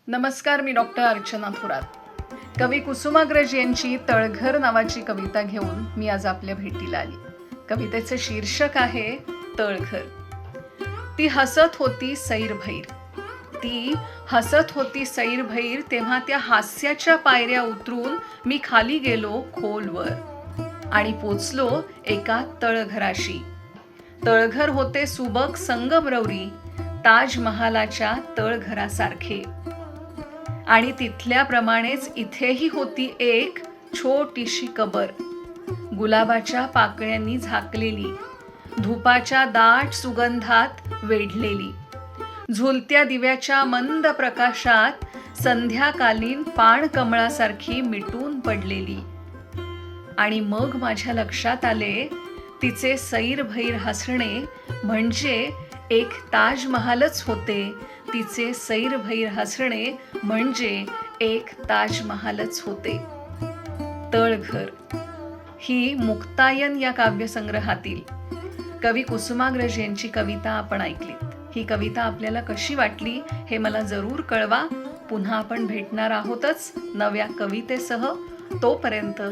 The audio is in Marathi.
नमस्कार, मी डॉक्टर अर्चना थोरात. कवी कुसुमाग्रज यांची तळघर नावाची कविता घेऊन मी आज आपल्या भेटीला आली. कवितेचे शीर्षक आहे तळघर. ती हसत होती सैरभैर. ती हसत होती सैरभैर, तेव्हा त्या हास्याच्या पायऱ्या उतरून मी खाली गेलो खोलवर आणि पोचलो एका तळघराशी. तळघर होते सुबक संगमरवरी, ताजमहालाच्या तळघरासारखे. आणि तिथल्याप्रमाणेच इथेही होती एक छोटीशी कबर, गुलाबाच्या पाकळ्यांनी झाकलेली, धुपाच्या दाट सुगंधात वेढलेली, झुलत्या दिव्याच्या मंद प्रकाशात संध्याकालीन पाणकमळासारखी मिटून पडलेली. आणि मग माझ्या लक्षात आले, तिचे सैरभैर हसणे म्हणजे एक ताजमहालच होते. तिचे सैरभैर हसणे म्हणजे एक ताजमहालच होते. तळघर ही मुक्तायन या काव्यसंग्रहातील कवी कुसुमाग्रज यांची कविता आपण ऐकलीत. ही कविता आपल्याला कशी वाटली हे मला जरूर कळवा. पुन्हा आपण भेटणार आहोतच नव्या कवितेसह. तोपर्यंत